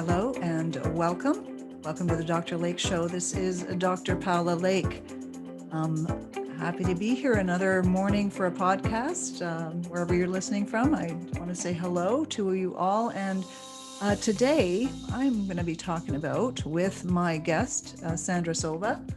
Hello and welcome. Welcome to the Dr. Lake Show. This is Dr. Paola Lake. Happy to be here another morning for a podcast. Wherever you're listening from, I want to say hello to you all. And today I'm going to be talking about with my guest, Sandra Sova,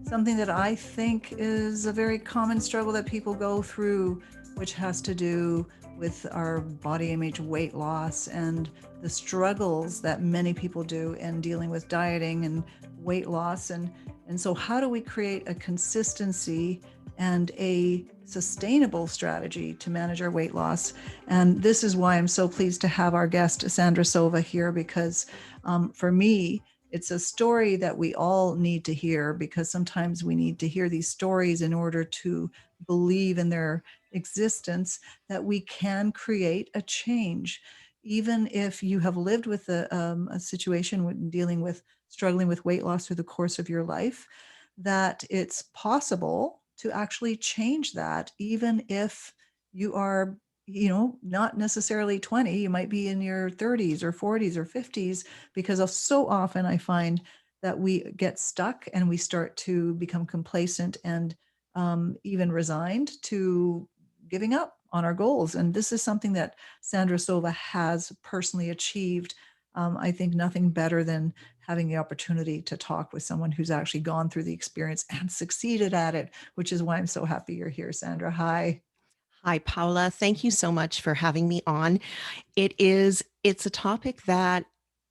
something that I think is a very common struggle that people go through, which has to do with our body image, weight loss, and the struggles that many people do in dealing with dieting and weight loss. And so how do we create a consistency and a sustainable strategy to manage our weight loss? And this is why I'm so pleased to have our guest, Sandra Sova, here, because for me, it's a story that we all need to hear, because sometimes we need to hear these stories in order to believe in their existence, that we can create a change. Even if you have lived with a situation with dealing with struggling with weight loss through the course of your life, that it's possible to actually change that, even if you are not necessarily 20, you might be in your 30s or 40s or 50s, because so often I find that we get stuck and we start to become complacent and even resigned to giving up on our goals. And this is something that Sandra Sova has personally achieved. I think nothing better than having the opportunity to talk with someone who's actually gone through the experience and succeeded at it, which is why I'm so happy you're here, Sandra. Hi. Hi, Paola. Thank you so much for having me on. It's a topic that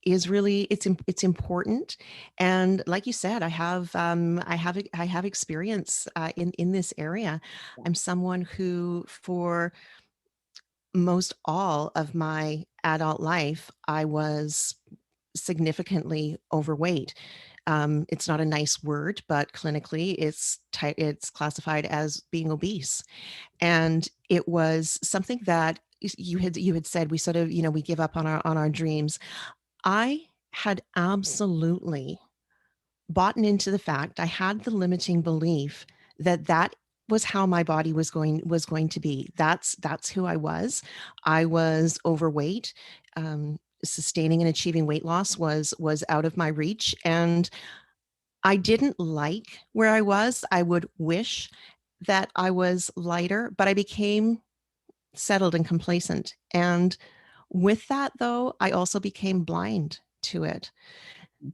is really it's important, and like you said, I have experience in this area. I'm someone who, for most all of my adult life, I was significantly overweight. It's not a nice word, but clinically, it's classified as being obese. And it was something that you had said, we sort of, we give up on our dreams. I had absolutely bought into the fact, I had the limiting belief that that was how my body was going to be. That's who I was. I was overweight. Sustaining and achieving weight loss was out of my reach, and I didn't like where I was. I would wish that I was lighter, but I became settled and complacent. And with that, though, I also became blind to it.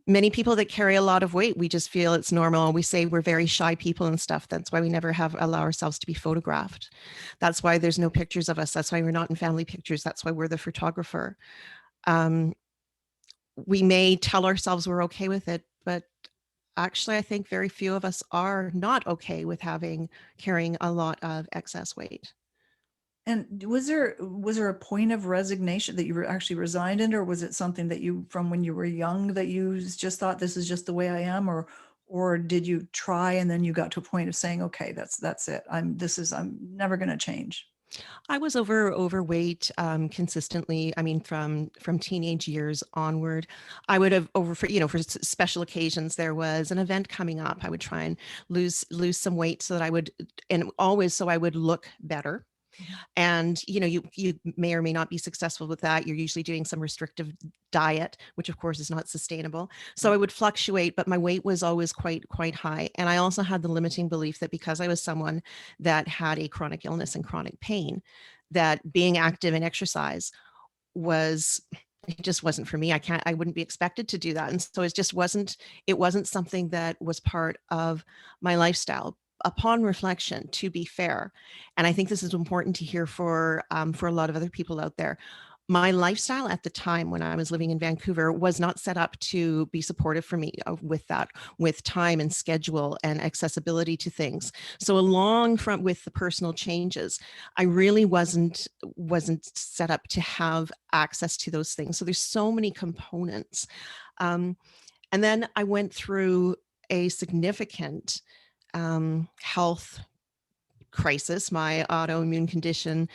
Many people that carry a lot of weight, we just feel it's normal. We say we're very shy people and stuff. That's why we never have allow ourselves to be photographed. That's why there's no pictures of us. That's why we're not in family pictures. That's why we're the photographer. Um, we may tell ourselves we're okay with it, but actually, I think very few of us are not okay with carrying a lot of excess weight. And was there a point of resignation that you were actually resigned in, or was it something that you, from when you were young, that you just thought this is just the way I am, or did you try and then you got to a point of saying, okay, that's it. I'm never going to change. I was overweight consistently. I mean, from teenage years onward, I would have for special occasions. There was an event coming up. I would try and lose some weight so that I would, and always so I would look better. And you may or may not be successful with that. You're usually doing some restrictive diet, which of course is not sustainable. So I would fluctuate, but my weight was always quite high. And I also had the limiting belief that because I was someone that had a chronic illness and chronic pain, that being active and exercise was it just wasn't for me. I wouldn't be expected to do that. And so it wasn't something that was part of my lifestyle. Upon reflection, to be fair, and I think this is important to hear for a lot of other people out there, my lifestyle at the time when I was living in Vancouver was not set up to be supportive for me with time and schedule and accessibility to things. So along from with the personal changes, I really wasn't set up to have access to those things. So there's so many components. And then I went through a significant health crisis. My autoimmune condition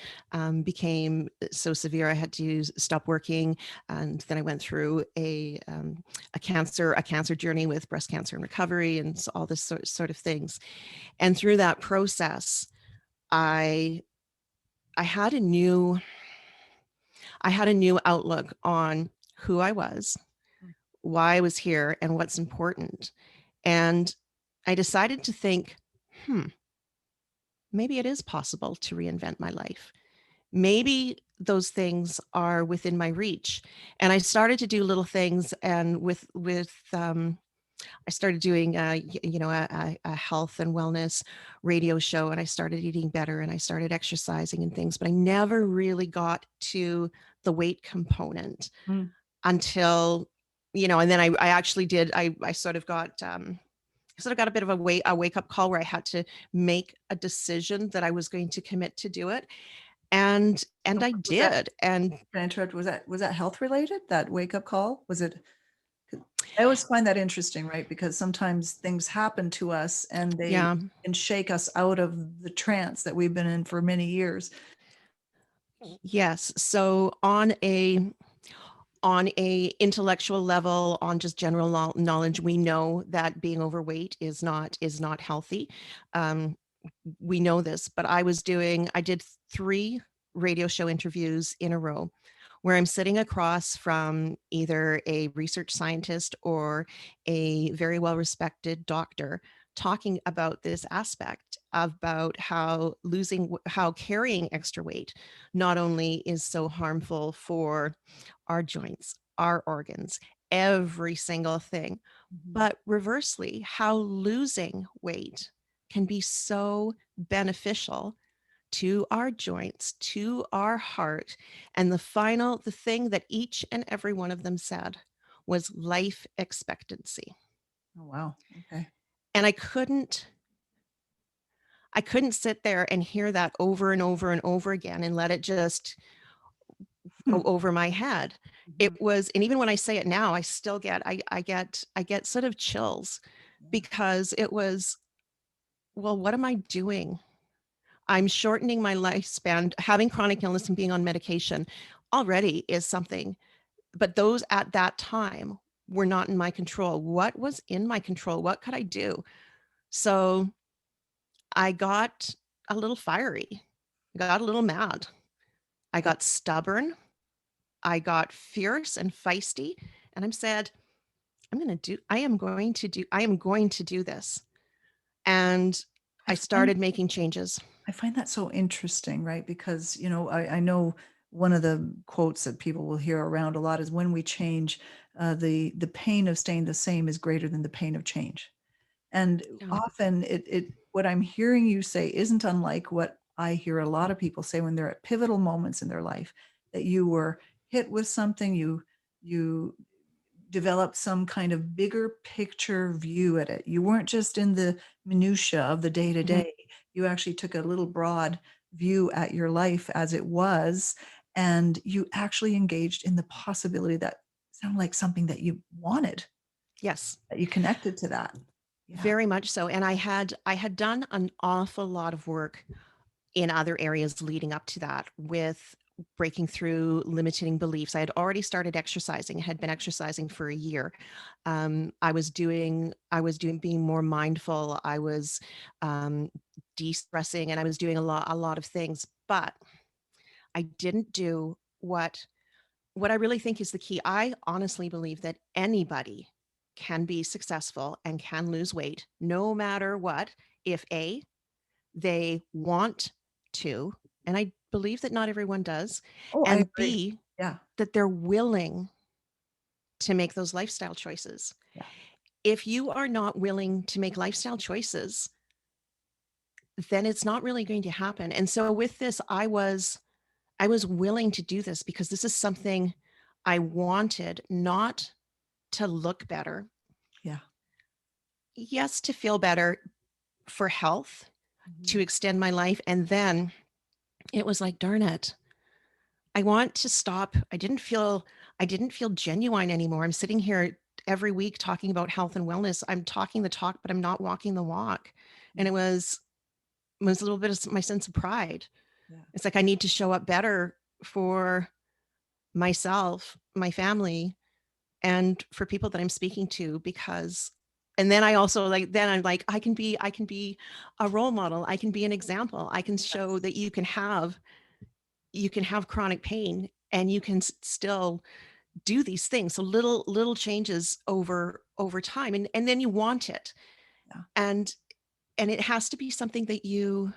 became so severe I had to stop working, and then I went through a cancer journey with breast cancer and recovery, and so all this sort of things. And through that process, I I had a new outlook on who I was, why I was here and what's important. And I decided to think, hmm, maybe it is possible to reinvent my life. Maybe those things are within my reach. And I started to do little things, and I started doing a health and wellness radio show, and I started eating better, and I started exercising and things, but I never really got to the weight component Mm. until, and then I actually did, I sort of got a bit of a wake up call where I had to make a decision that I was going to commit to do it. And And I what was that? did. And Can I interrupt? Was that health related? That wake up call? Was it? I always find that interesting, right? Because sometimes things happen to us and they yeah, can shake us out of the trance that we've been in for many years. yes. So on a intellectual level, on just general knowledge, we know that being overweight is not healthy. Um, we know this, but I did 3 radio show interviews in a row where I'm sitting across from either a research scientist or a very well respected doctor talking about this aspect about how carrying extra weight not only is so harmful for our joints, our organs, every single thing, Mhm. but reversely, how losing weight can be so beneficial to our joints, to our heart. And the thing that each and every one of them said was life expectancy. Oh, wow. Okay. And I couldn't sit there and hear that over and over and over again and let it just Hmm. go over my head. Mhm. It was, and even when I say it now, I still get, I get sort of chills Yeah. because it was, well, what am I doing? I'm shortening my lifespan. Having chronic illness and being on medication already is something, but those at that time were not in my control. What was in my control? What could I do? So I got a little fiery, got a little mad. I Yeah. got stubborn. I got fierce and feisty. And I said, I am going to do this. And I I find started making changes. I find that so interesting, right? Because, I know one of the quotes that people will hear around a lot is when we change, the pain of staying the same is greater than the pain of change. And Yeah. often what I'm hearing you say isn't unlike what I hear a lot of people say when they're at pivotal moments in their life, that you were hit with something, you developed some kind of bigger picture view at it. You weren't just in the minutia of the day to Mhm. day. You actually took a little broad view at your life as it was, and you actually engaged in the possibility that sounded like something that you wanted, Yes. that you connected to that. Yeah. Very much so. And I had done an awful lot of work in other areas leading up to that with breaking through limiting beliefs. I had already started exercising, had been exercising for a year. I was doing being more mindful. I was de-stressing, and I was doing a lot of things, but I didn't do what I really think is the key. I honestly believe that anybody can be successful and can lose weight no matter what, if A, they want to, and I believe that not everyone does, Oh, I and agree. B, Yeah. that they're willing to make those lifestyle choices. Yeah. If you are not willing to make lifestyle choices, then it's not really going to happen. And so with this, I was willing to do this because this is something I wanted, not to look better. Yeah. Yes, to feel better, for health, to Mhm. extend my life. And then it was like, darn it, I want to stop. I didn't feel genuine anymore. I'm sitting here every week talking about health and wellness. I'm talking the talk, but I'm not walking the walk. And Mhm. it was a little bit of my sense of pride. Yeah. It's like I need to show up better for myself, my family, and for people that I'm speaking to, because and then I also I'm like, I can be a role model. I can be an example. I can show Yes. that you can have chronic pain and you can still do these things. So little changes over time, and then you want it. Yeah. And it has to be something that you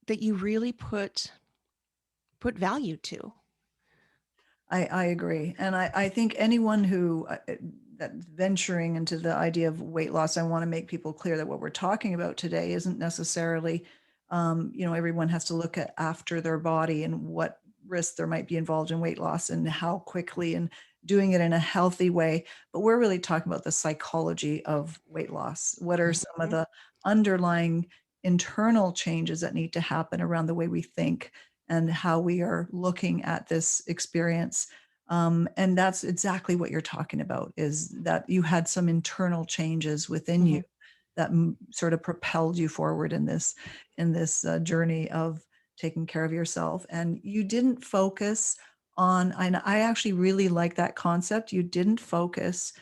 really put value to. I agree. And I think anyone who that venturing into the idea of weight loss, I want to make people clear that what we're talking about today isn't necessarily, everyone has to look at after their body and what risks there might be involved in weight loss and how quickly and doing it in a healthy way. But we're really talking about the psychology of weight loss. What are some of Mhm. the underlying internal changes that need to happen around the way we think and how we are looking at this experience. And that's exactly what you're talking about, is that you had some internal changes within you Mhm. that sort of propelled you forward in this journey of taking care of yourself. And you didn't focus on, and I actually really like that concept. You didn't focus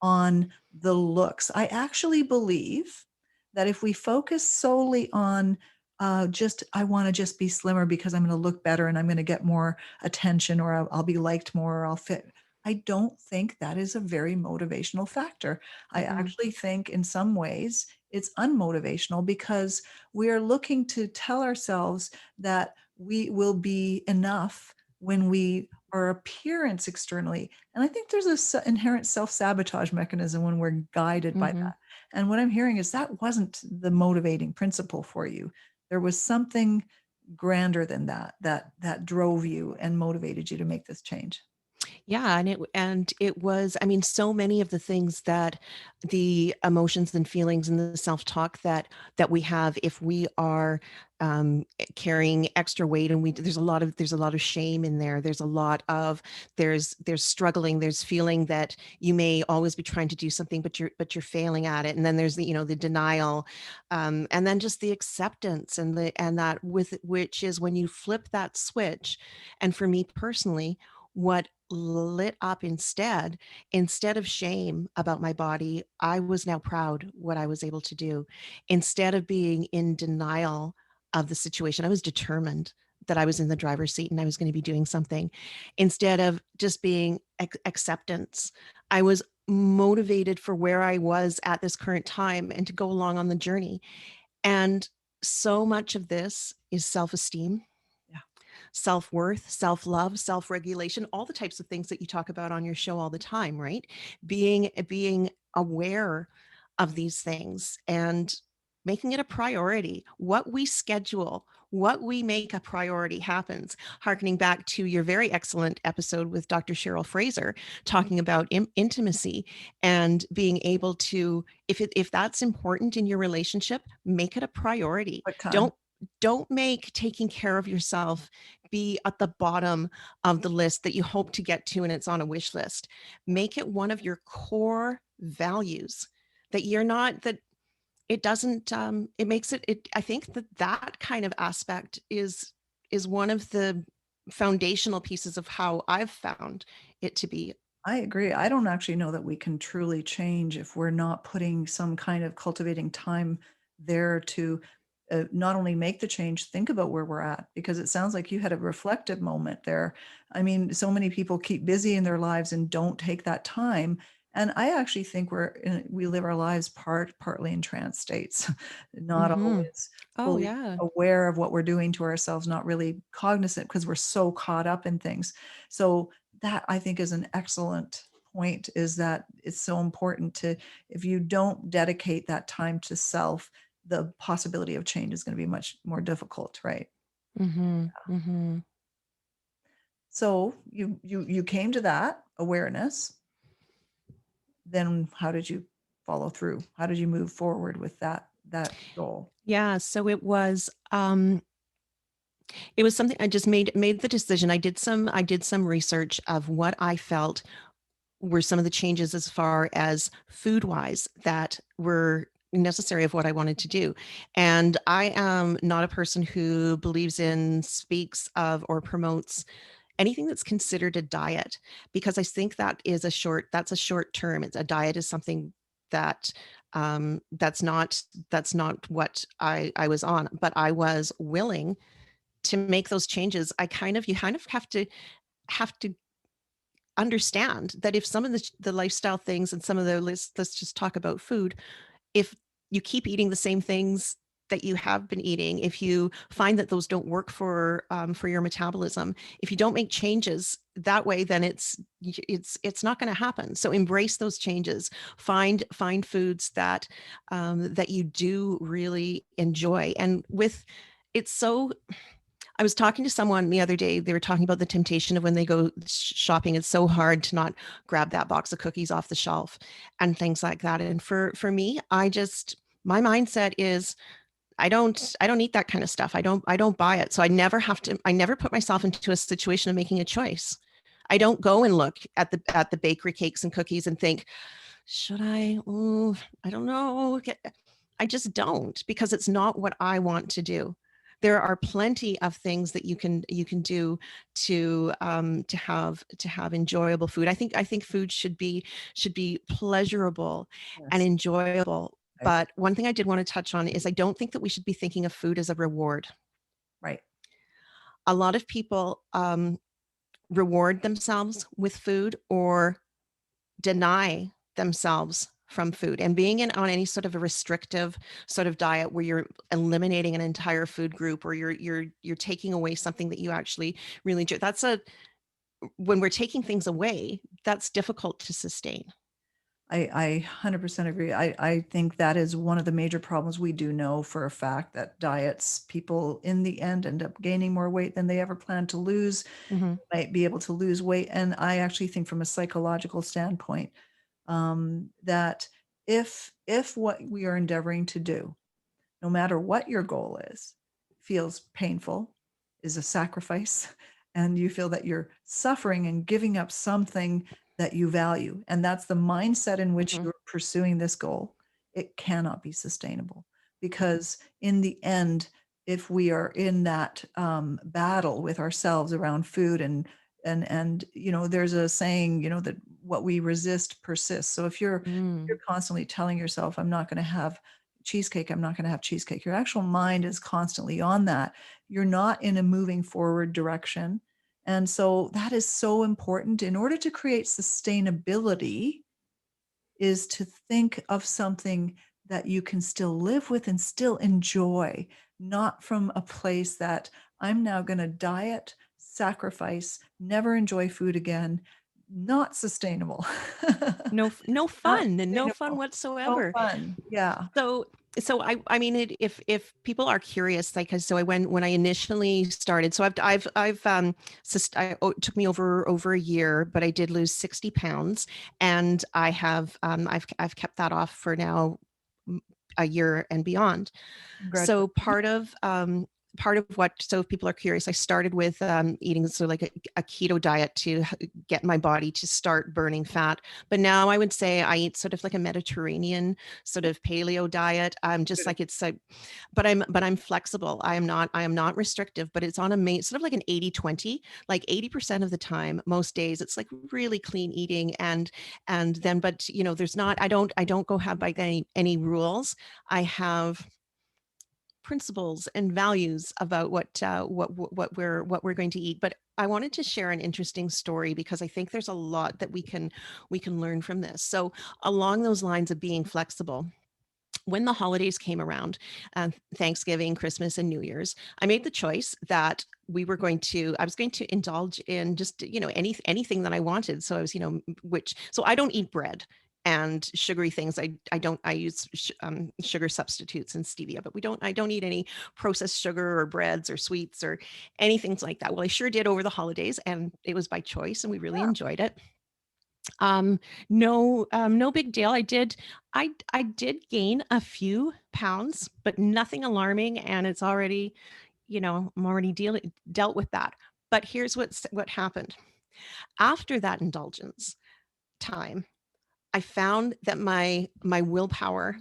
on the looks. I actually believe that if we focus solely on just, I want to just be slimmer because I'm going to look better and I'm going to get more attention, or I'll be liked more, or I'll fit. I don't think that is a very motivational factor. I Mhm. actually think in some ways it's unmotivational because we are looking to tell ourselves that we will be enough when we our appearance externally. And I think there's a inherent self-sabotage mechanism when we're guided by Mhm. that. And what I'm hearing is that wasn't the motivating principle for you. There was something grander than that drove you and motivated you to make this change. Yeah, and it was, I mean, so many of the things that the emotions and feelings and the self-talk that we have if we are carrying extra weight, and there's a lot of shame in there. There's a lot of there's struggling. There's feeling that you may always be trying to do something, but you're failing at it. And then there's the denial, and then just the acceptance and that with which is when you flip that switch. And for me personally, what lit up instead of shame about my body, I was now proud what I was able to do. Instead of being in denial of the situation, I was determined that I was in the driver's seat and I was going to be doing something. Instead of just being acceptance, I was motivated for where I was at this current time and to go along on the journey. And so much of this is self-esteem, Yeah, self-worth, self-love, self-regulation, all the types of things that you talk about on your show all the time, right? Being aware of these things and making it a priority. What we schedule, what we make a priority happens. Harkening back to your very excellent episode with Dr. Cheryl Fraser, talking about intimacy and being able to, if that's important in your relationship, make it a priority. quick time. Don't make taking care of yourself be at the bottom of the list that you hope to get to and it's on a wish list. Make it one of your core values, that you're not that it doesn't it makes it I think that kind of aspect is one of the foundational pieces of how I've found it to be. I agree. I don't actually know that we can truly change if we're not putting some kind of cultivating time there to not only make the change, think about where we're at, because it sounds like you had a reflective moment there. I mean, so many people keep busy in their lives and don't take that time. And I actually think we live our lives partly in trance states, not Mhm. always Oh fully yeah. aware of what we're doing to ourselves, not really cognizant because we're so caught up in things. So that I think is an excellent point, is that it's so important to, if you don't dedicate that time to self, the possibility of change is going to be much more difficult, right? Mhm. Mhm. So you came to that awareness. Then how did you follow through? How did you move forward with that goal? Yeah, so it was something I just made the decision. I did some research of what I felt were some of the changes as far as food wise that were necessary of what I wanted to do. And I am not a person who believes in, speaks of, or promotes anything that's considered a diet, because I think that's a short term. A diet is something that that's not what I was on, but I was willing to make those changes. You kind of have to understand that if some of the lifestyle things and some of the let's just talk about food, if you keep eating the same things that you have been eating, if you find that those don't work for your metabolism, if you don't make changes that way, then it's not going to happen. So embrace those changes. Find foods that that you do really enjoy. And with it's so I was talking to someone the other day. They were talking about the temptation of when they go shopping. It's so hard to not grab that box of cookies off the shelf and things like that. And for me, my mindset is I don't eat that kind of stuff. I don't buy it. So I never put myself into a situation of making a choice. I don't go and look at the bakery cakes and cookies and think, should I? Ooh, I don't know. I just don't, because it's not what I want to do. There are plenty of things that you can do to have enjoyable food. I think food should be pleasurable and Yes. enjoyable. I agree. But one thing I did want to touch on is I don't think that we should be thinking of food as a reward. Right. A lot of people reward themselves with food or deny themselves from food, and being on any sort of a restrictive sort of diet where you're eliminating an entire food group, or you're taking away something that you actually really enjoy. When we're taking things away, that's difficult to sustain. I 100% agree. I think that is one of the major problems. We do know for a fact that diets, people in the end up gaining more weight than they ever planned to lose, Mhm. might be able to lose weight. And I actually think from a psychological standpoint, that if what we are endeavoring to do, no matter what your goal is, feels painful, is a sacrifice, and you feel that you're suffering and giving up something that you value, and that's the mindset in which Mhm. you're pursuing this goal, it cannot be sustainable. Because in the end, if we are in that battle with ourselves around food and there's a saying, that what we resist persists. So if you're Mm. constantly telling yourself, I'm not going to have cheesecake, I'm not going to have cheesecake, your actual mind is constantly on that. You're not in a moving forward direction. And so that is so important in order to create sustainability, is to think of something that you can still live with and still enjoy, not from a place that I'm now going to diet, sacrifice, never enjoy food again. Not sustainable. No Not fun, and no fun sustainable. No whatsoever. fun. Yeah. So I mean, if people are curious, like, so when I initially started, so it took me over a year, but I did lose 60 pounds, and I've kept that off for now, a year and beyond. So Congratulations. part of what, so if people are curious, I started with eating so like a keto diet to get my body to start burning fat. But now I would say I eat sort of like a Mediterranean sort of paleo diet. Just Good. like it's like, but I'm flexible. I am not restrictive, but it's on sort of like an 80-20. Like 80% of the time, most days, it's like really clean eating, and then, but there's not, I don't go have by any rules. I have principles and values about what we're going to eat. But I wanted to share an interesting story because I think there's a lot that we can learn from this. So along those lines of being flexible, when the holidays came around, Thanksgiving, Christmas, and New Year's, I made the choice that I was going to indulge in just, anything that I wanted. So I was, so I don't eat bread and sugary things. I use sugar substitutes and stevia, but I don't eat any processed sugar or breads or sweets or anything like that. Well, I sure did over the holidays, and it was by choice, and we really Yeah. enjoyed it. Um, no big deal. I did gain a few pounds, but nothing alarming, and it's already, I'm already dealt with that. But here's what happened. After that indulgence time, I found that my willpower,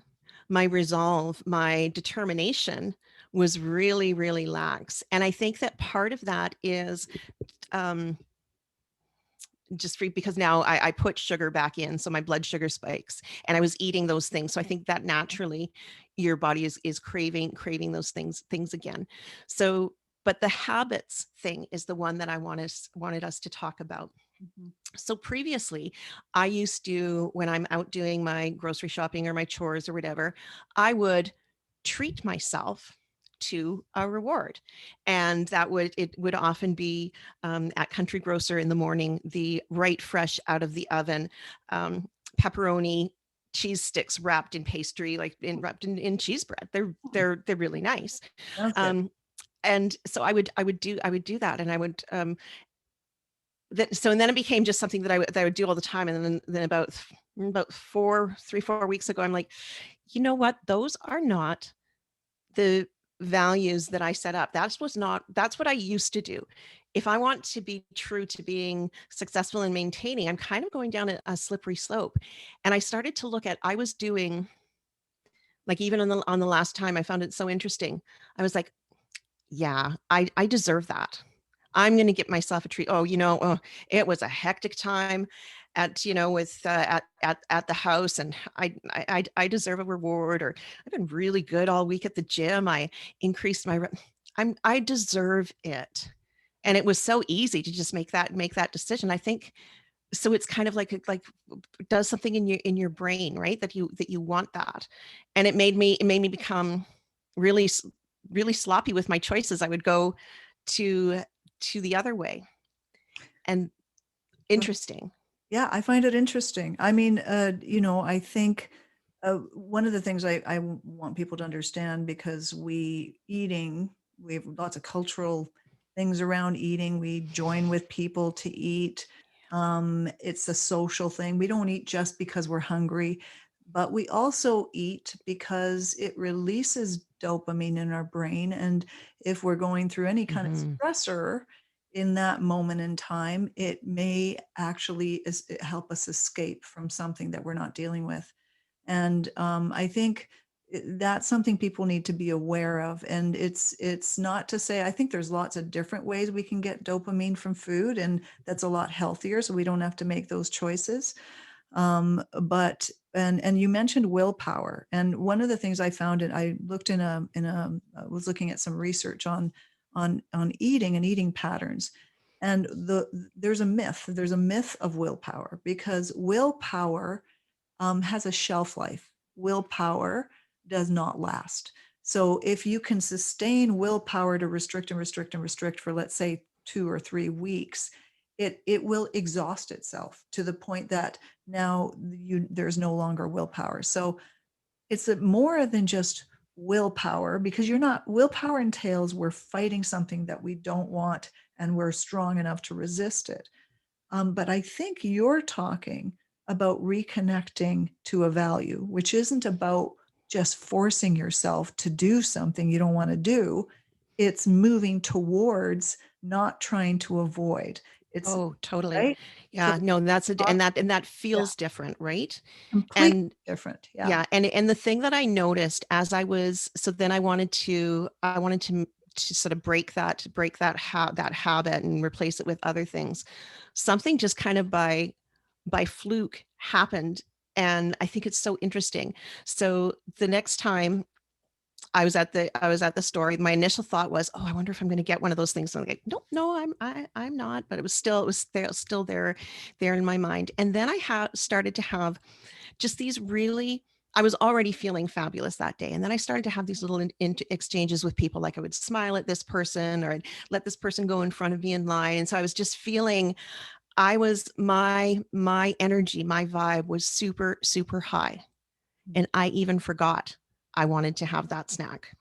my resolve, my determination was really, really lax. And I think that part of that is um, just free, because now I put sugar back in, so my blood sugar spikes, and I was eating those things. So I think that naturally your body is craving those things again. So, but the habits thing is the one that I wanted us to talk about. Mhm. So previously, I used to, when I'm out doing my grocery shopping or my chores or whatever, I would treat myself to a reward. And it would often be at Country Grocer in the morning, the right fresh out of the oven um, pepperoni cheese sticks wrapped in pastry, like wrapped in cheese bread. They're really nice. Sounds good. Um, and so I would do that, and I would so and then it became just something that I would do all the time. And then about 4 weeks ago, I'm like, you know what? Those are not the values that I set up. That's what I used to do. If I want to be true to being successful in maintaining, I'm kind of going down a slippery slope. And I started to look at, I was doing, like, even on the last time, I found it so interesting. I was like, yeah, I deserve that. I'm going to get myself a treat. Oh, it was a hectic time at the house, and I deserve a reward. Or I've been really good all week at the gym. I increased my. I deserve it, and it was so easy to just make that decision. I think so. It's kind of like does something in your brain, right? That you want that, and it made me become really really sloppy with my choices. I would go to the other way. And interesting. Yeah, I find it interesting. I mean, I think one of the things I want people to understand, because we have lots of cultural things around eating. We join with people to eat. It's a social thing. We don't eat just because we're hungry, but we also eat because it releases dopamine in our brain. And if we're going through any kind of Mhm. stressor, in that moment in time, it may actually help us escape from something that we're not dealing with. And I think that's something people need to be aware of. And it's not to say, I think there's lots of different ways we can get dopamine from food, and that's a lot healthier, so we don't have to make those choices. But and you mentioned willpower, and one of the things I found, and I looked was looking at some research on eating and eating patterns, and there's a myth of willpower, because willpower has a shelf life. Willpower does not last. So if you can sustain willpower to restrict and restrict and restrict for, let's say, 2 or 3 weeks, it will exhaust itself to the point that now there's no longer willpower. So it's more than just willpower, because you're not willpower entails we're fighting something that we don't want, and we're strong enough to resist it. But I think you're talking about reconnecting to a value, which isn't about just forcing yourself to do something you don't want to do. It's moving towards, not trying to avoid. It's Oh, totally. right, because Yeah, no, that's a talk, and that yeah, feels different, right? completely And different. Yeah. yeah, and the thing that I noticed as I was, so then I wanted to sort of break that habit and replace it with other things. Something just kind of by fluke happened, and I think it's so interesting. So the next time I was at the store, my initial thought was, oh, I wonder if I'm going to get one of those things. And I'm like, no, I'm not. But it was still there in my mind. And then started to have just these really. I was already feeling fabulous that day, and then I started to have these little exchanges with people. Like I would smile at this person, or I'd let this person go in front of me in line, and so I was just feeling. I was my energy, my vibe was super super high, and I even forgot I wanted to have that snack.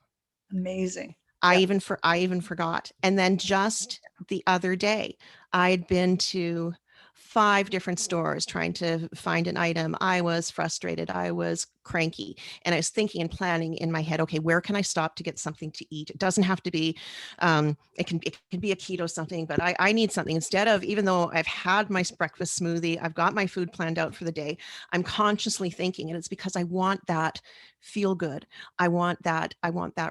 Amazing. I Yeah. even for I even forgot. And then just the other day, I had been to 5 different stores trying to find an item. I was frustrated. I was cranky. And I was thinking and planning in my head, okay, where can I stop to get something to eat? It doesn't have to be, it can be a keto something, but I need something. Instead of, even though I've had my breakfast smoothie, I've got my food planned out for the day, I'm consciously thinking, and it's because I want that feel good. I want that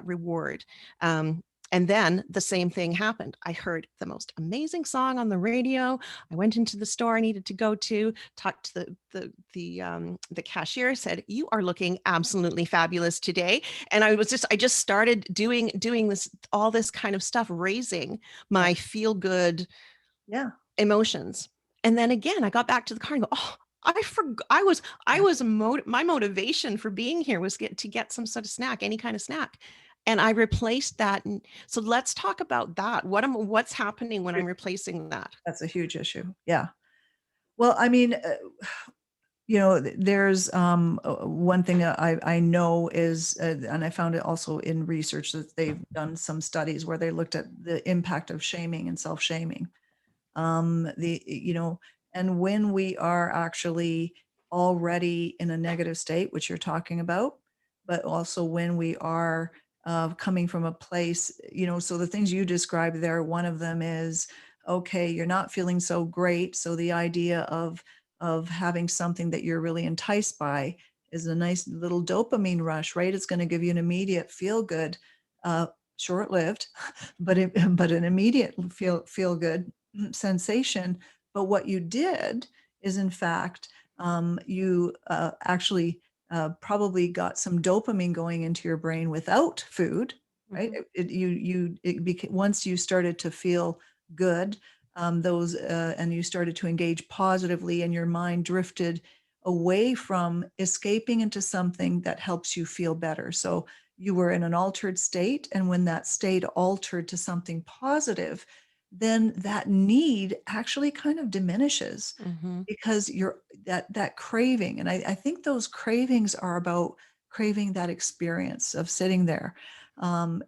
reward. Um, and then the same thing happened. I heard the most amazing song on the radio. I went into the store I needed to go to, talked to the cashier, said, "You are looking absolutely fabulous today." And I just started doing all this kind of stuff, raising Yeah. my feel good Yeah. emotions. And then again, I got back to the car and go, oh, I forgot. My motivation for being here was to get some sort of snack, any kind of snack. And I replaced that. And so let's talk about that. What's happening when I'm replacing that? That's a huge issue. Yeah. Well, I mean, there's one thing that I know is, and I found it also in research that they've done some studies where they looked at the impact of shaming and self-shaming. And when we are actually already in a negative state, which you're talking about, but also when we are coming from a place, so the things you described there, one of them is, okay, you're not feeling so great. So the idea of having something that you're really enticed by is a nice little dopamine rush, right? It's going to give you an immediate feel good, short-lived, but an immediate feel good sensation. But what you did is, in fact, you actually probably got some dopamine going into your brain without food, right? Mhm, Once you started to feel good, and you started to engage positively, and your mind drifted away from escaping into something that helps you feel better. So you were in an altered state, and when that state altered to something positive, then that need actually kind of diminishes, mhm, because you're that craving. And I think those cravings are about craving that experience of sitting there. And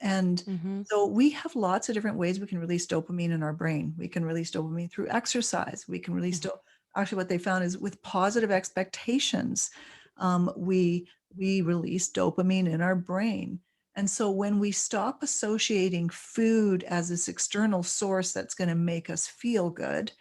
mhm, so we have lots of different ways we can release dopamine in our brain. We can release dopamine through exercise. We can release mhm, actually, what they found is with positive expectations, we release dopamine in our brain. And so when we stop associating food as this external source that's going to make us feel good,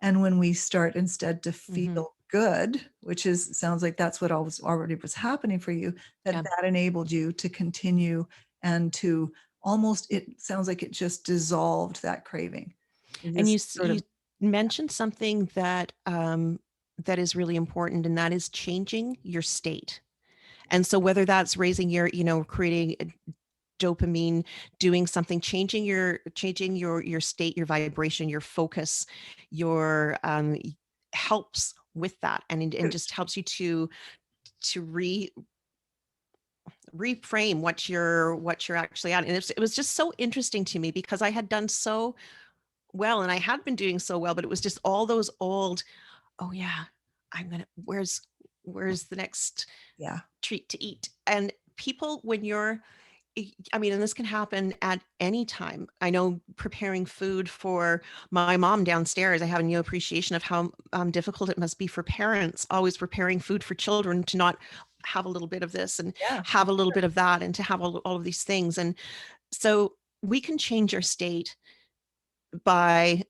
and when we start instead to mhm. feel good, which is, sounds like that's what already was happening for you, that Yeah. that enabled you to continue and to almost, it sounds like it just dissolved that craving. It And just sort you of, mentioned something that that is really important, and that is changing your state. And so whether that's raising your, creating dopamine, doing something, changing your state, your vibration, your focus, your helps with that, and just helps you to reframe what you're actually at. And it was just so interesting to me because I had done so well, and I had been doing so well, but it was just all those old, oh yeah, I'm gonna where's the next yeah. treat to eat. And people, when I mean, and this can happen at any time. I know preparing food for my mom downstairs, I have no appreciation of how difficult it must be for parents always preparing food for children to not have a little bit of this and Yeah. have a little bit of that and to have all of these things. And so we can change our state by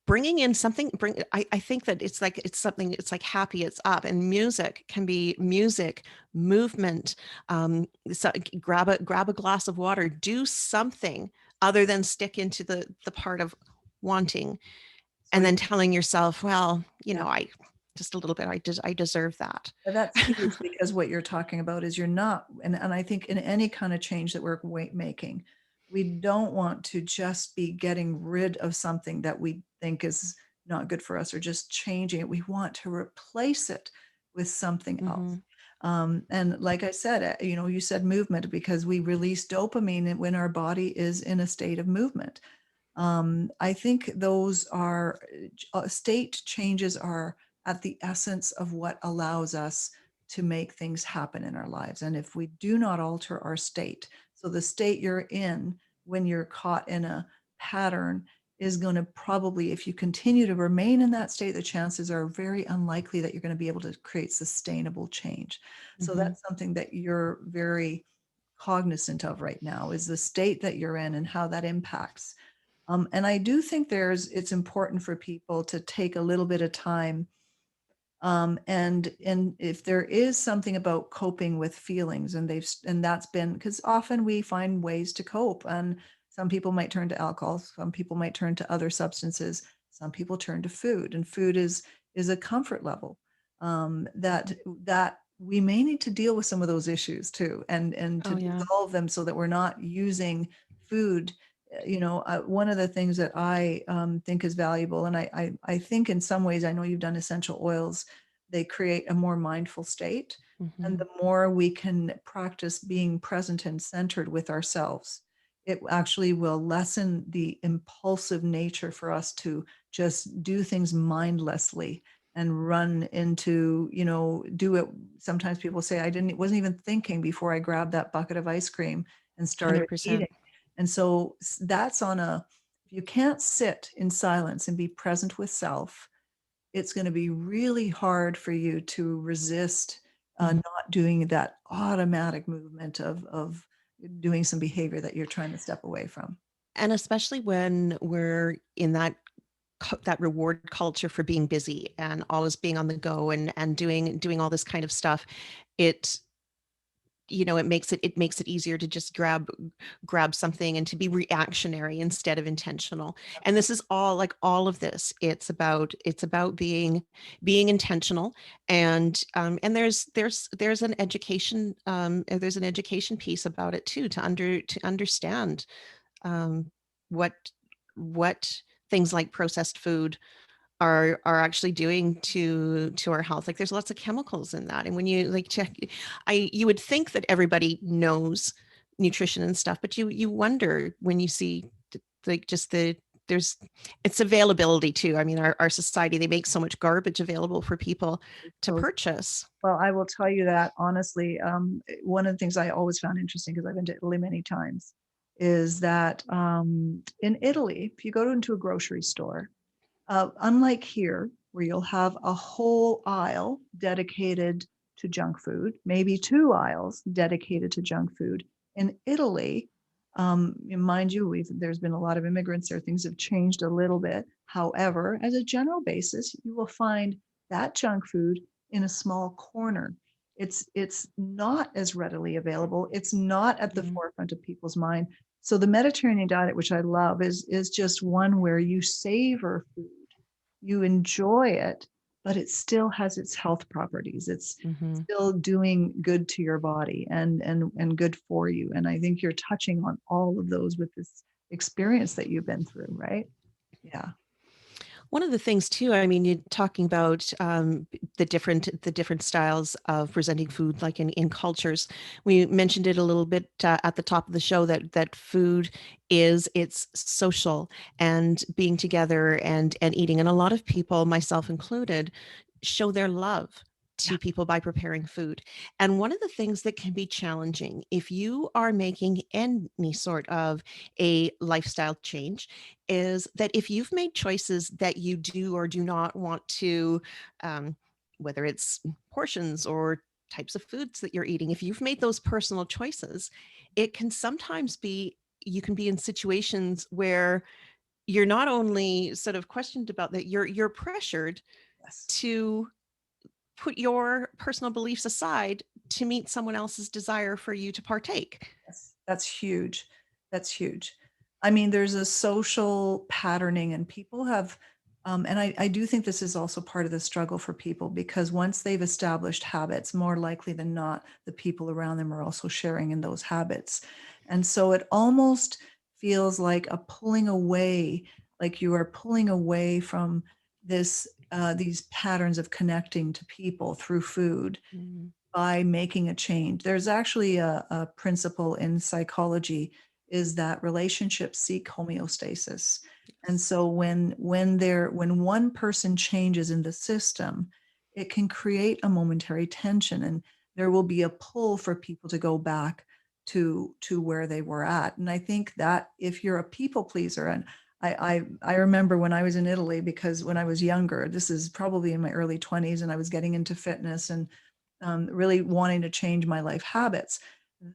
bringing in something. I think that it's something, it's like happy, it's up. And music can be music, movement, so grab a glass of water, do something other than stick into the part of wanting, So and you, then telling yourself, well, yeah. I just a little bit, I deserve that. But that's huge, because what you're talking about is, you're not, and I think in any kind of change that we're weight making, we don't want to just be getting rid of something that we think is not good for us, or just changing it. We want to replace it with something else. Hmm. And like I said, you said movement, because we release dopamine when our body is in a state of movement. I think those are state changes are at the essence of what allows us to make things happen in our lives. And if we do not alter our state, so the state you're in when you're caught in a pattern is going to probably, if you continue to remain in that state, the chances are very unlikely that you're going to be able to create sustainable change. So Hmm. that's something that you're very cognizant of right now, is the state that you're in and how that impacts. And I do think it's important for people to take a little bit of time. And if there is something about coping with feelings, and that's been, because often we find ways to cope, and some people might turn to alcohol, some people might turn to other substances, some people turn to food, and food is a comfort level, that we may need to deal with some of those issues too, and to Oh yeah. dissolve them, so that we're not using food One of the things that I think is valuable, and I think in some ways, I know you've done essential oils, they create a more mindful state. And Mhm. the more we can practice being present and centered with ourselves, it actually will lessen the impulsive nature for us to just do things mindlessly and run into, do it. Sometimes people say, wasn't even thinking before I grabbed that bucket of ice cream and started 100%. eating. And so that's if you can't sit in silence and be present with self, it's going to be really hard for you to resist Mhm. not doing that automatic movement of doing some behavior that you're trying to step away from. And especially when we're in that reward culture for being busy and always being on the go and doing all this kind of stuff, it it makes it easier to just grab something and to be reactionary instead of intentional. And this is all of this, it's about being intentional. And there's an education piece about it too, to understand um, what what things like processed food are actually doing to our health. Like there's lots of chemicals in that, and when you like check, you would think that everybody knows nutrition and stuff, but you wonder when you see like just there's it's availability too. I mean, our society, they make so much garbage available for people to So, purchase. well, I will tell you that honestly, one of the things I always found interesting, because I've been to Italy many times, is that in Italy, if you go into a grocery store, unlike here, where you'll have a whole aisle dedicated to junk food, maybe two aisles dedicated to junk food. In Italy, mind you, there's been a lot of immigrants there. Things have changed a little bit. However, as a general basis, you will find that junk food in a small corner. It's not as readily available. It's not at the Mhm. forefront of people's mind. So the Mediterranean diet, which I love, is just one where you savor food, you enjoy it, but it still has its health properties. It's Mhm. still doing good to your body and good for you. And I think you're touching on all of those with this experience that you've been through, right? Yeah. One of the things too, I mean, you're talking about the different styles of presenting food, like in cultures. We mentioned it a little bit at the top of the show, that food it's social, and being together and eating. And a lot of people, myself included, show their love Yeah. to people by preparing food. And one of the things that can be challenging if you are making any sort of a lifestyle change is that if you've made choices that you do or do not want to, um, whether it's portions or types of foods that you're eating, if you've made those personal choices, it can sometimes be, you can be in situations where you're not only sort of questioned about that, you're pressured Yes. to put your personal beliefs aside to meet someone else's desire for you to partake. Yes. That's huge. That's huge. I mean, there's a social patterning, and people have, and I do think this is also part of the struggle for people, because once they've established habits, more likely than not, the people around them are also sharing in those habits. And so it almost feels like a pulling away, like you are pulling away from these patterns of connecting to people through food Mm. by making a change. There's actually a principle in psychology, is that relationships seek homeostasis. And Yes. so when one person changes in the system, it can create a momentary tension, and there will be a pull for people to go back to where they were at. And I think that if you're a people pleaser, and I remember when I was in Italy, because when I was younger, this is probably in my early 20s, and I was getting into fitness and really wanting to change my life habits.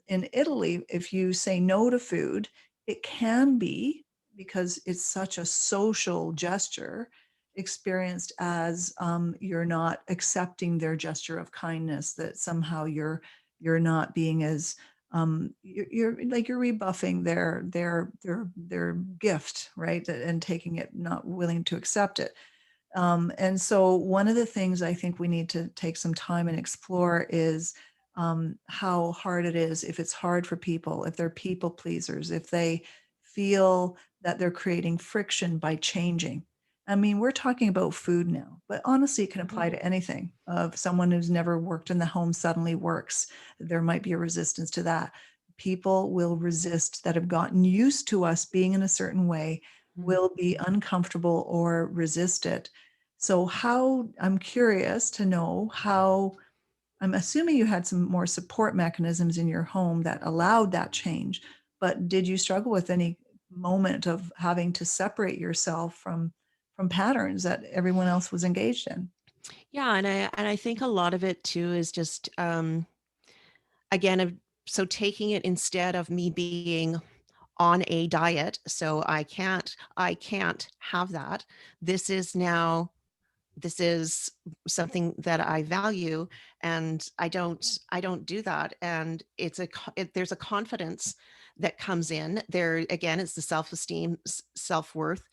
In Italy, if you say no to food, it can be, because it's such a social gesture, experienced as you're not accepting their gesture of kindness, that somehow you're not being as you're like you're rebuffing their gift, right? And taking it, not willing to accept it. And so one of the things I think we need to take some time and explore is how hard it is, if it's hard for people, if they're people pleasers, if they feel that they're creating friction by changing. I mean, we're talking about food now, but honestly, it can Mhm. apply to anything. Of someone who's never worked in the home suddenly works, there might be a resistance to that. People will resist that have gotten used to us being in a certain way, Mhm. will be uncomfortable or resist it. So, how I'm curious to know how, I'm assuming you had some more support mechanisms in your home that allowed that change, but did you struggle with any moment of having to separate yourself from patterns that everyone else was engaged in? Yeah, and I think a lot of it too is just again so taking it instead of me being on a diet, so I can't have that. This is now this is something that I value, and I don't do that. And there's a confidence that comes in there. Again, it's the self-esteem, self-worth.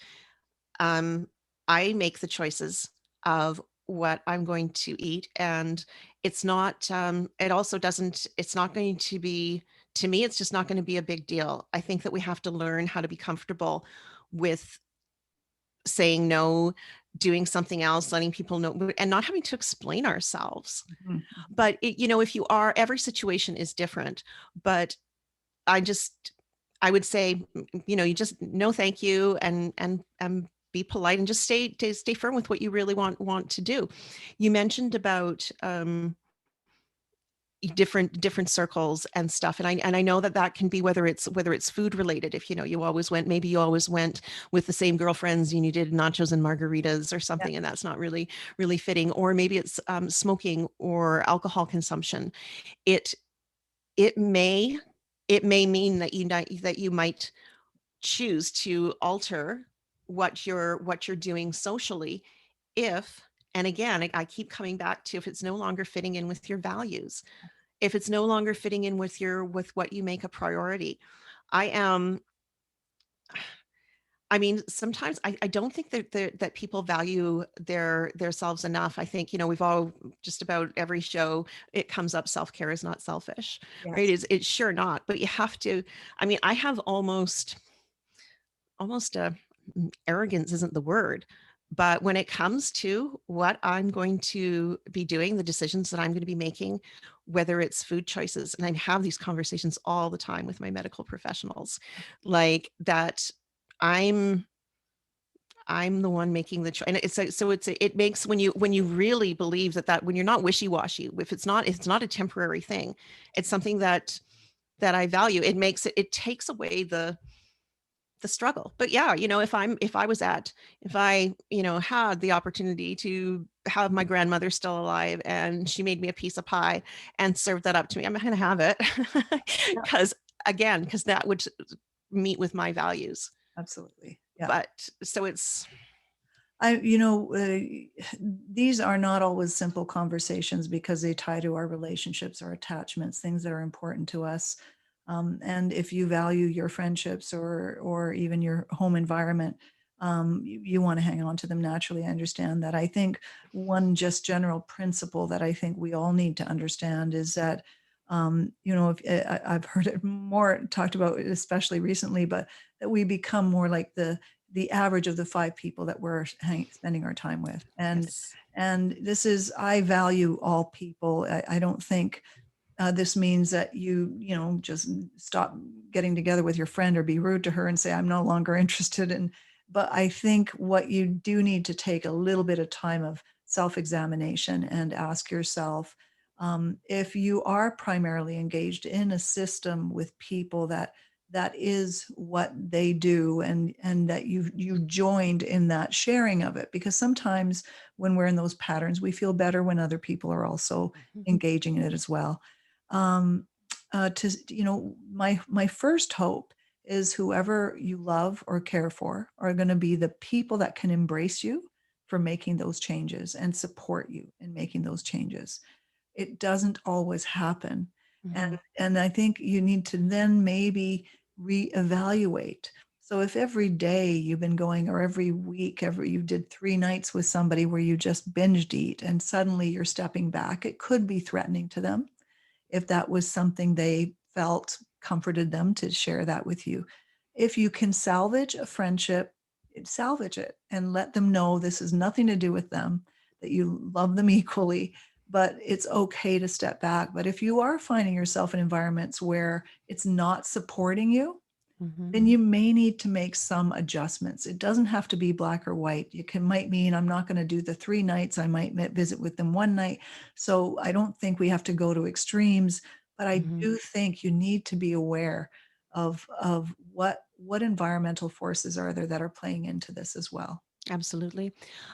um, I make the choices of what I'm going to eat, and it's not. It also doesn't. It's not going to be, to me. It's just not going to be a big deal. I think that we have to learn how to be comfortable with saying no, doing something else, letting people know, and not having to explain ourselves. Mhm, But if you are, every situation is different. But I just, I would say, you just no, thank you, and be polite, and just stay firm with what you really want to do. You mentioned about different circles and stuff, and I know that that can be whether it's food related. If you always went, maybe you always went with the same girlfriends and you did nachos and margaritas or yeah, something, and that's not really fitting. Or maybe it's smoking or alcohol consumption. It it may it may mean that you might choose to alter what you're doing socially, if, and again, I keep coming back to, if it's no longer fitting in with your values, if it's no longer fitting in with what you make a priority. I am I mean, sometimes I don't think that people value their selves enough. I think, we've all, just about every show, it comes up, self-care is not selfish, right? yes, It's sure not, but you have to. I mean, I have almost arrogance isn't the word, but when it comes to what I'm going to be doing, the decisions that I'm going to be making, whether it's food choices, and I have these conversations all the time with my medical professionals, like that, I'm I'm the one making the choice. And it makes, when you really believe that, when you're not wishy-washy, if it's not a temporary thing, it's something that I value. It takes away the struggle. But yeah, if I had the opportunity to have my grandmother still alive and she made me a piece of pie and served that up to me, I'm not going to have it. yeah, Because that would meet with my values. absolutely. Yeah. But so it's These are not always simple conversations because they tie to our relationships, our attachments, things that are important to us. And if you value your friendships or even your home environment, you want to hang on to them naturally. I understand that. I think one just general principle that I think we all need to understand is that, if I've heard it more talked about, especially recently, but that we become more like the average of the five people that we're spending our time with. yes. And this is, I value all people. I don't think this means that just stop getting together with your friend or be rude to her and say, I'm no longer interested in. But I think what you do need to take a little bit of time of self-examination and ask yourself, if you are primarily engaged in a system with people that is what they do, and that you joined in that sharing of it, because sometimes when we're in those patterns we feel better when other people are also Mhm. engaging in it as well. um, to my first hope is whoever you love or care for are going to be the people that can embrace you for making those changes and support you in making those changes. It doesn't always happen. and Mhm. and I think you need to then maybe reevaluate. So if every day you've been going, or every week, every you did 3 nights with somebody where you just binged eat, and suddenly you're stepping back, it could be threatening to them if that was something they felt comforted them to share that with you. if you can salvage a friendship, salvage it and let them know this has nothing to do with them, that you love them equally, but it's okay to step back. But if you are finding yourself in environments where it's not supporting you, Mhm. then you may need to make some adjustments. It doesn't have to be black or white. Might mean I'm not going to do the 3 nights. I might visit with them one night. So I don't think we have to go to extremes, but I Mhm. do think you need to be aware of what environmental forces are there that are playing into this as well. Absolutely.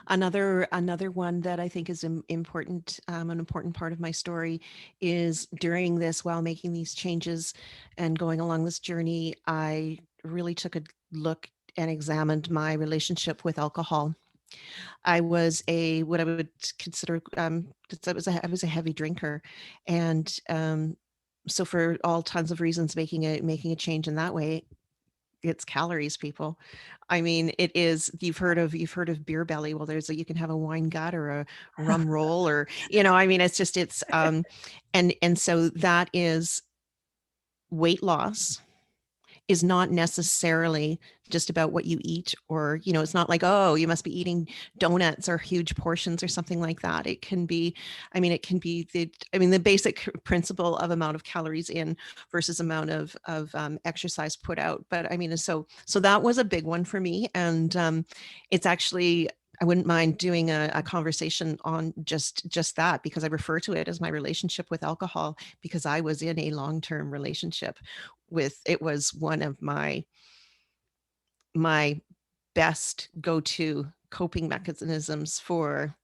Another one that I think is important, an important part of my story is during this, while making these changes and going along this journey, I really took a look and examined my relationship with alcohol. I was a what I would consider 'cause I was a heavy drinker, and so for all tons of reasons, making a change in that way, it's calories, people. I mean, it is, you've heard of beer belly. Well, you can have a wine gut or a rum roll, or, I mean, it's and so that is weight loss is not necessarily just about what you eat, or it's not like, oh, you must be eating donuts or huge portions or something like that. It can be, I mean, it can be the basic principle of amount of calories in versus amount of exercise put out. But I mean, so that was a big one for me. And it's actually, I wouldn't mind doing a conversation on just that, because I refer to it as my relationship with alcohol, because I was in a long-term relationship with it. Was one of my best go-to coping mechanisms for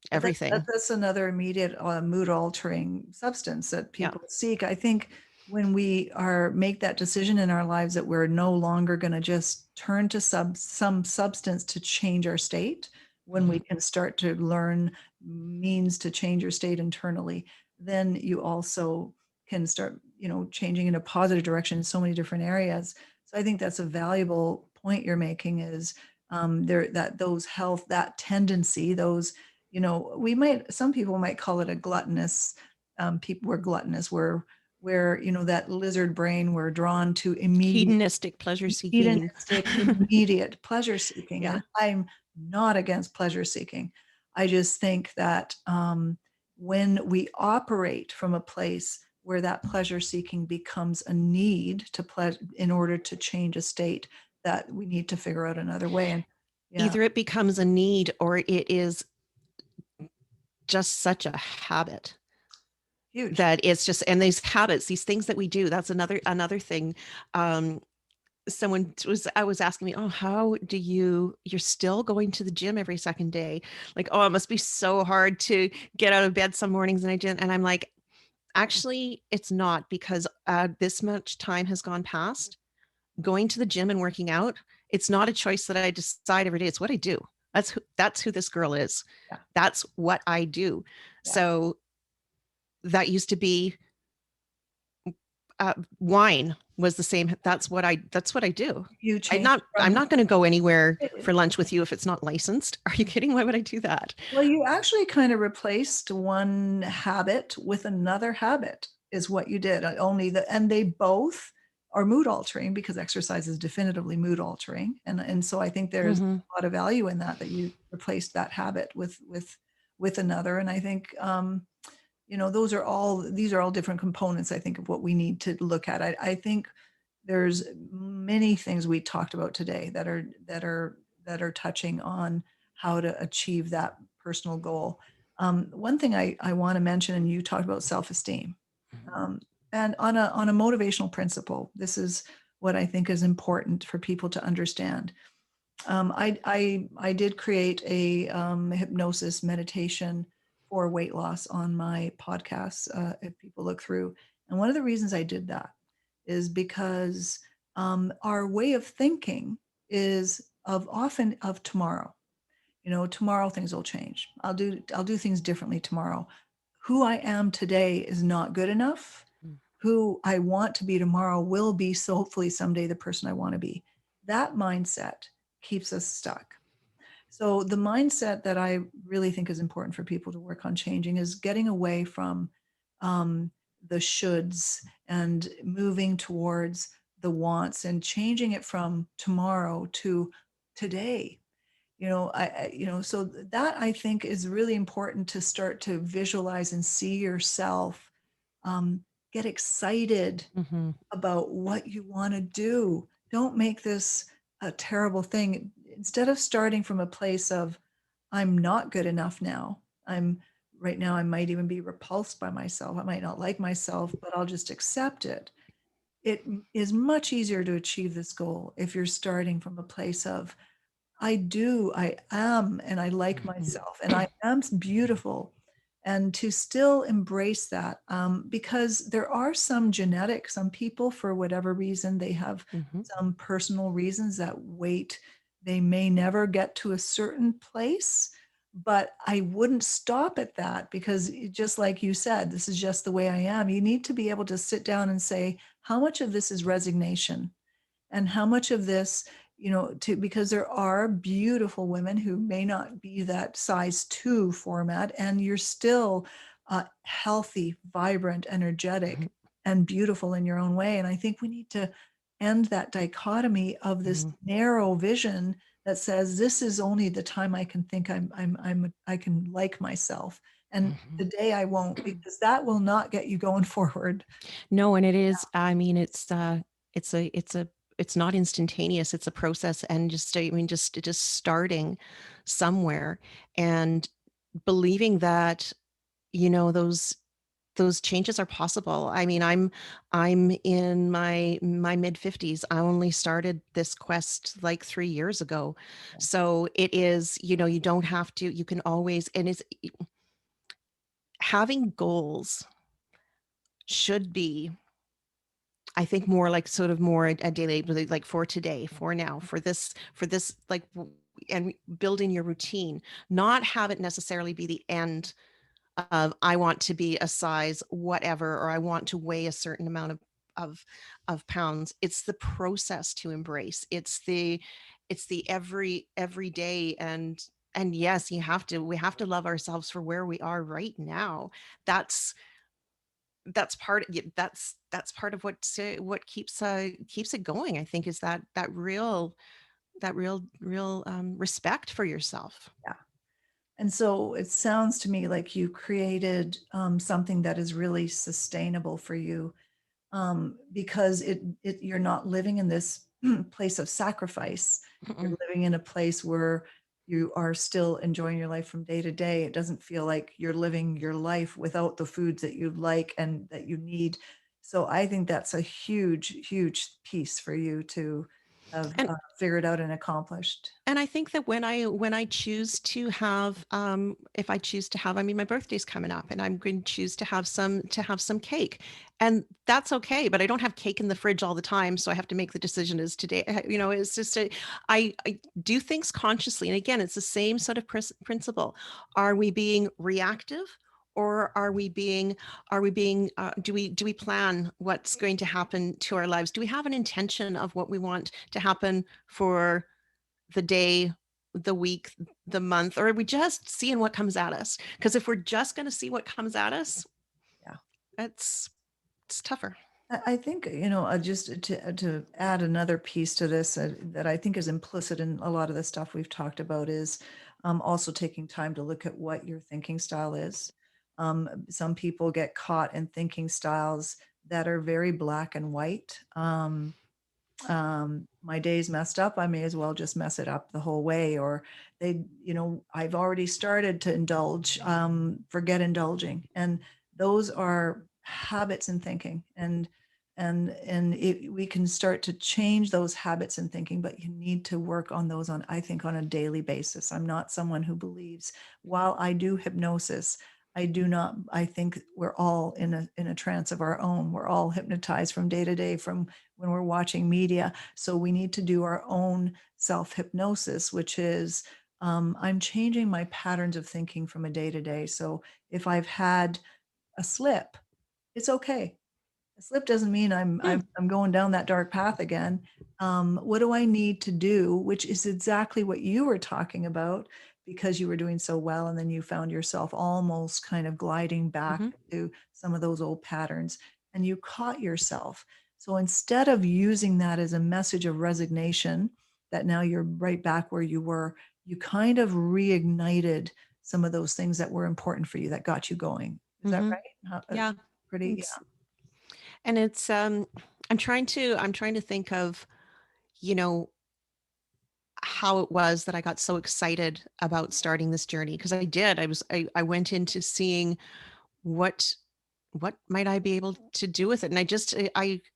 But everything. that's another immediate mood altering substance that Yeah. people seek. I think when we are make that decision in our lives that we're no longer going to just turn to some substance to change our state, when we Mhm. can start to learn means to change your state internally, then you also can start, changing in a positive direction in so many different areas. So I think that's a valuable point you're making, is there that those health, that tendency, those, some people might call it a gluttonous, people were gluttonous, where, that lizard brain, we're drawn to immediate Hedonistic pleasure seeking. hedonistic, immediate pleasure seeking. Yeah. And I'm not against pleasure seeking. I just think that when we operate from a place where that pleasure seeking becomes a need to in order to change a state, that we need to figure out another way. And yeah, Either it becomes a need, or it is just such a habit huge. that it's just, and these habits, these things that we do, that's another thing. um Someone was, I was asking me, oh, how do you're still going to the gym every second day? Like, oh, it must be so hard to get out of bed some mornings, and I didn't. And I'm like, actually, it's not, because this much time has gone past. Going to the gym and working out, it's not a choice that I decide every day. It's what I do. That's who this girl is. Yeah, That's what I do. yeah. So that used to be, wine was the same. That's what I do. You I'm change not I'm from, not going to go anywhere for lunch with you if it's not licensed. Are you kidding? Why would I do that? well, you actually kind of replaced one habit with another habit, is what you did. And they both are mood altering, because exercise is definitively mood altering. And so I think there's Hmm. a lot of value in that you replaced that habit with another. And I think, these are all different components, I think, of what we need to look at. I think there's many things we talked about today that are touching on how to achieve that personal goal. One thing I want to mention, and you talked about self-esteem, um, and on a motivational principle, this is what I think is important for people to understand. I did create a hypnosis meditation for weight loss on my podcast. If people look through, and one of the reasons I did that is because our way of thinking is often of tomorrow. Tomorrow things will change. I'll do things differently tomorrow. Who I am today is not good enough. Who I want to be tomorrow will be, so hopefully someday, the person I want to be. That mindset keeps us stuck. So the mindset that I really think is important for people to work on changing is getting away from um, the shoulds and moving towards the wants and changing it from tomorrow to today. So that I think is really important to start to visualize and see yourself, um, get excited Hmm. about what you want to do. Don't make this a terrible thing. Instead of starting from a place of, I'm not good enough now. Right now, I might even be repulsed by myself. I might not like myself, but I'll just accept it. It is much easier to achieve this goal if you're starting from a place of, I am, and I like myself, and I am beautiful. And to still embrace that, because there are some people, for whatever reason, they have Hmm. some personal reasons that wait, they may never get to a certain place. But I wouldn't stop at that because, just like you said, this is just the way I am. You need to be able to sit down and say, how much of this is resignation? And how much of this, because there are beautiful women who may not be that size 2 format, and you're still healthy, vibrant, energetic, and beautiful in your own way. And I think we need to end that dichotomy of this Hmm. narrow vision that says this is only the time I can think I can like myself, and today I won't, because that will not get you going forward. No, and it is, I mean, it's not instantaneous. It's a process, and just starting somewhere and believing that, those changes are possible. I mean, I'm in my mid 50s. I only started this quest like 3 years ago. So it is, you don't have to, you can always, and it's having goals should be, I think, more like sort of more a daily, like for today, for now, for this, like, and building your routine, not have it necessarily be the end of, I want to be a size whatever, or I want to weigh a certain amount of of pounds. It's the process to embrace. It's the every day. And yes, we have to love ourselves for where we are right now. That's that's part of what keeps it going, I think, is that real respect for yourself. Yeah. And so it sounds to me like you created something that is really sustainable for you, because you're not living in this place of sacrifice. You're Mm-mm. living in a place where you are still enjoying your life from day to day. It doesn't feel like you're living your life without the foods that you like and that you need. So I think that's a huge, huge piece for you to have and figured out and accomplished. And I think that when I choose to have, if I choose to have, I mean, my birthday's coming up, and I'm going to choose to have some cake, and that's okay. But I don't have cake in the fridge all the time, so I have to make the decision as today. It's just I do things consciously, and again, it's the same sort of principle. Are we being reactive? Or do we plan what's going to happen to our lives? Do we have an intention of what we want to happen for the day, the week, the month, or are we just seeing what comes at us? Because if we're just going to see what comes at us, Yeah. it's it's tougher. I think, just to add another piece to this, that I think is implicit in a lot of the stuff we've talked about, is also taking time to look at what your thinking style is. Some people get caught in thinking styles that are very black and white. My day's messed up, I may as well just mess it up the whole way. Or I've already started to indulge, forget indulging. And those are habits in thinking. We can start to change those habits in thinking, but you need to work on those, I think, on a daily basis. I'm not someone who believes, while I do hypnosis, I do not, I think we're all in a trance of our own. We're all hypnotized from day to day, from when we're watching media. So we need to do our own self hypnosis, which is, I'm changing my patterns of thinking from a day to day. So if I've had a slip, it's okay. A slip doesn't mean Hmm. I'm going down that dark path again. What do I need to do? Which is exactly what you were talking about, because you were doing so well, and then you found yourself almost kind of gliding back Hmm. to some of those old patterns, and you caught yourself. So instead of using that as a message of resignation, that now you're right back where you were, you kind of reignited some of those things that were important for you that got you going. Is that Hmm. right? Yeah. Pretty, yeah. It's, and it's, I'm trying to think of, you know, how it was that I got so excited about starting this journey. Cause I did, I went into seeing what might I be able to do with it? And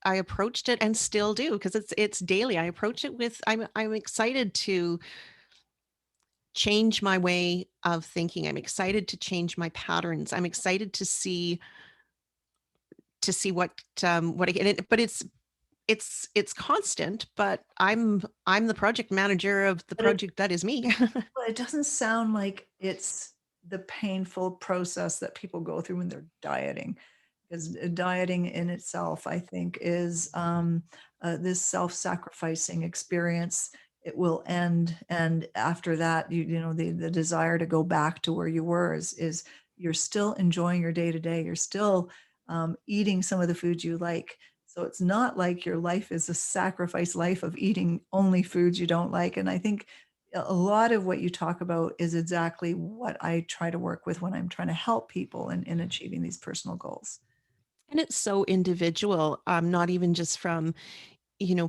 I approached it and still do because it's daily. I approach it with I'm excited to change my way of thinking. I'm excited to change my patterns. I'm excited to see what I get. But it's constant. But I'm the project manager of the But it, project that is me. well, it doesn't sound like it's the painful process that people go through when they're dieting. Because dieting in itself, I think, is this self-sacrificing experience. It will end, and after that, the desire to go back to where you were is you're still enjoying your day to day. You're still eating some of the foods you like. So it's not like your life is a sacrifice life of eating only foods you don't like. And I think a lot of what you talk about is exactly what I try to work with when I'm trying to help people in achieving these personal goals. And it's so individual, not even just from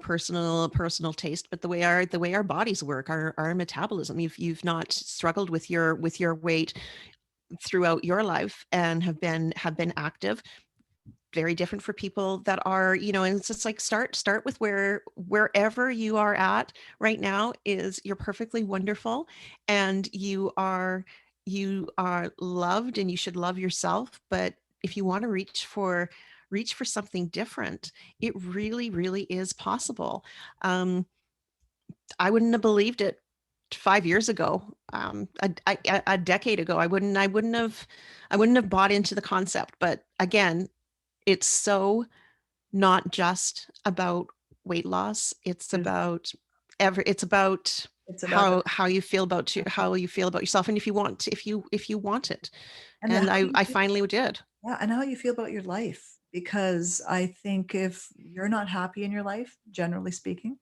personal taste, but the way our bodies work, our metabolism. You've not struggled with your weight throughout your life and have been active. Very different for people that are, and it's just like start with wherever you are at right now is you're perfectly wonderful, and you are loved, and you should love yourself. But if you want to reach for something different, it really, really is possible. I wouldn't have believed it 5 years ago, a decade ago. I wouldn't have bought into the concept. But again, it's so not just about weight loss. It's Is about it's about it's about the how you feel about yourself, and if you want it. and how And I you I feel, finally did. yeah, and how you feel about your life. Because I think if you're not happy in your life, generally speaking,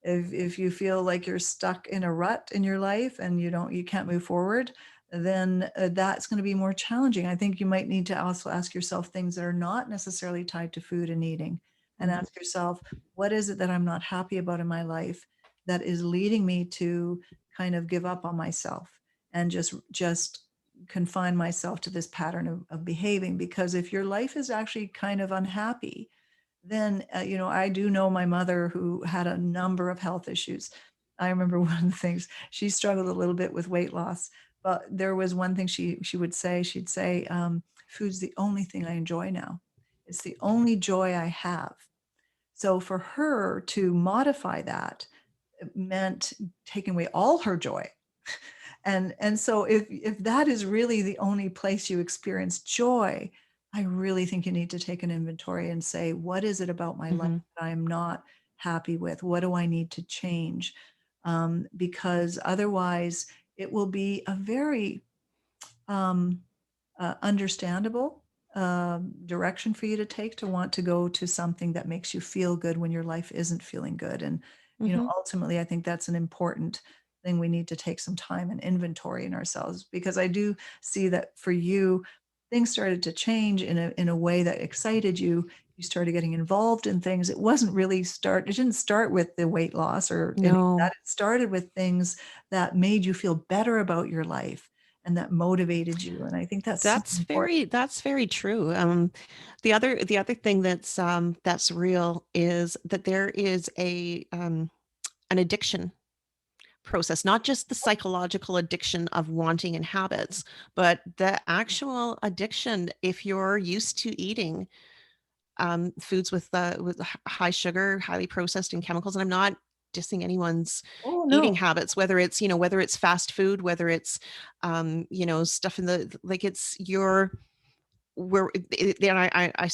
if you feel like you're stuck in a rut in your life and you can't move forward, then that's going to be more challenging. I think you might need to also ask yourself things that are not necessarily tied to food and eating, and Mhm. ask yourself, what is it that I'm not happy about in my life that is leading me to kind of give up on myself and just confine myself to this pattern of behaving? Because if your life is actually kind of unhappy, then I do know my mother who had a number of health issues. I remember one of the things, she struggled a little bit with weight loss, but there was one thing she would say. She'd say, food's the only thing I enjoy now. It's the only joy I have. So for her to modify that, it meant taking away all her joy. And so if that is really the only place you experience joy, I really think you need to take an inventory and say, what is it about my life Mhm. that I'm not happy with? What do I need to change? Because otherwise it will be a very um, understandable direction for you to take, to want to go to something that makes you feel good when your life isn't feeling good. And Mhm. ultimately, I think that's an important thing. We need to take some time and inventory in ourselves, because I do see that for you, things started to change in a way that excited you. You started getting involved in things. It didn't start with the weight loss or any of that. No. It started with things that made you feel better about your life and that motivated you. And I think that's so important. That's very true. The other thing that's real is that there is an addiction process, not just the psychological addiction of wanting and habits, but the actual addiction. If you're used to eating foods with high sugar, highly processed and chemicals, and I'm not dissing anyone's Oh, eating no. habits, whether it's fast food, whether it's stuff in the, like, it's your I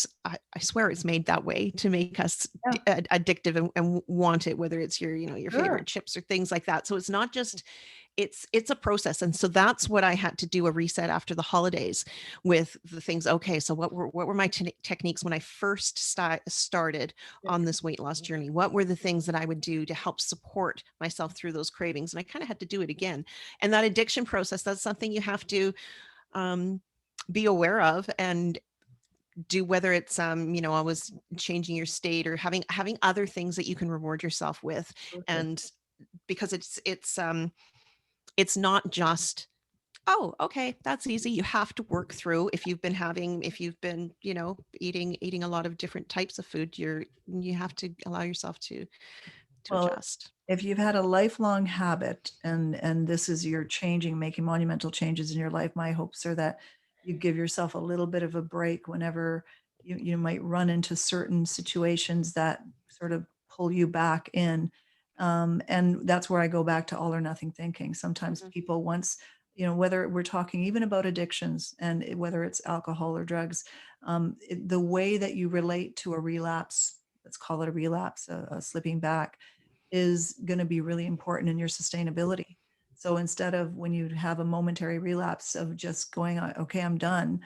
swear it's made that way to make us Yeah, addictive and want it, whether it's your, your sure. favorite chips or things like that. So it's not just, it's a process. And so that's what I had to do, a reset after the holidays with the things. Okay, so what were my techniques when I first started on this weight loss journey? What were the things that I would do to help support myself through those cravings? And I kind of had to do it again. And that addiction process, that's something you have to um, be aware of and do, whether it's always changing your state or having other things that you can reward yourself with. Absolutely. And because it's not just, oh, okay, that's easy. You have to work through, if you've been eating a lot of different types of food, you have to allow yourself to Well, adjust. if you've had a lifelong habit and this is your making monumental changes in your life, my hopes are that you give yourself a little bit of a break whenever you might run into certain situations that sort of pull you back in. And that's where I go back to all or nothing thinking. Sometimes Mhm. people once, whether we're talking even about addictions and whether it's alcohol or drugs, the way that you relate to a relapse, let's call it a relapse, a slipping back, is going to be really important in your sustainability. So instead of when you have a momentary relapse of just going, okay, I'm done,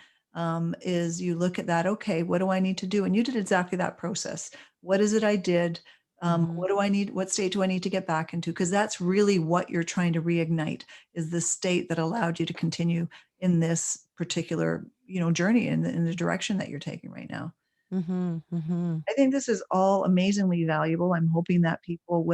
is you look at that, okay, what do I need to do? And you did exactly that process. What is it I did? Mhm. What do I need? What state do I need to get back into? Because that's really what you're trying to reignite, is the state that allowed you to continue in this particular, journey in the direction that you're taking right now. Mhm. Mhm. I think this is all amazingly valuable. I'm hoping that people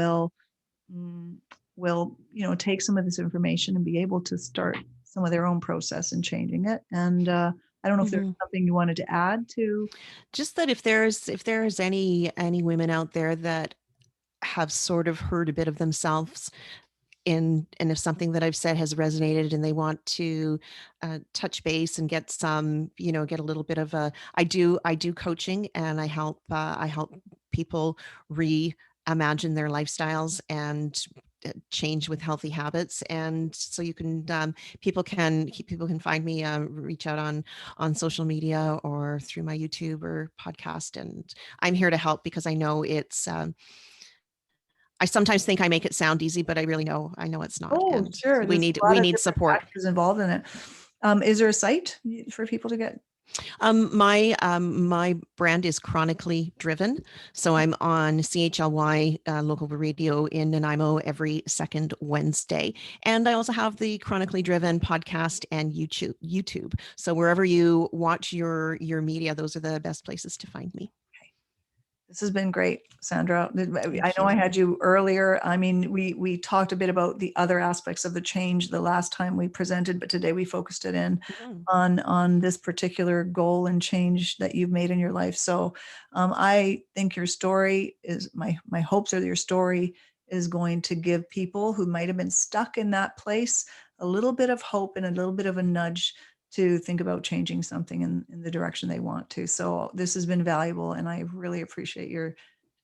mm, will, take some of this information and be able to start some of their own process in changing it. And I don't know if there's Mhm. something you wanted to add to. Just that if there's any women out there that have sort of heard a bit of themselves and if something that I've said has resonated and they want to touch base and get some, get a little bit of a, I do coaching, and I help people reimagine their lifestyles and change with healthy habits. And so you can, people can find me, reach out on social media or through my YouTube or podcast, and I'm here to help because I know I sometimes think I make it sound easy, but I know it's not. Oh, And sure. we There's need a lot we of need different support. factors involved in it. Is there a site for people to get? My brand is Chronically Driven, so I'm on CHLY local radio in Nanaimo every second Wednesday, and I also have the Chronically Driven podcast and YouTube. So wherever you watch your media, those are the best places to find me. This has been great, Sandra. I Thank know I you. had you earlier. I mean, we talked a bit about the other aspects of the change the last time we presented, but today we focused it in Mhm. on this particular goal and change that you've made in your life. So I think your story is my hopes are that your story is going to give people who might have been stuck in that place a little bit of hope and a little bit of a nudge to think about changing something in the direction they want to. So this has been valuable, and I really appreciate your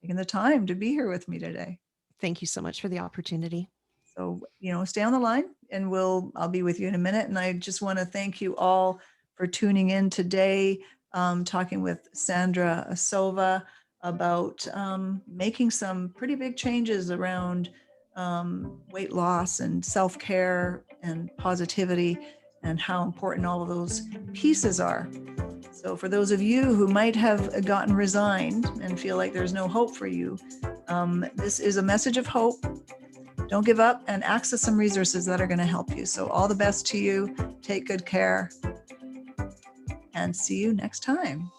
taking the time to be here with me today. Thank you so much for the opportunity. So, stay on the line and I'll be with you in a minute. And I just want to thank you all for tuning in today, talking with Sandra Sova about making some pretty big changes around weight loss and self-care and positivity and how important all of those pieces are. So, for those of you who might have gotten resigned and feel like there's no hope for you, this is a message of hope. Don't give up and access some resources that are going to help you. So, all the best to you. Take good care and see you next time.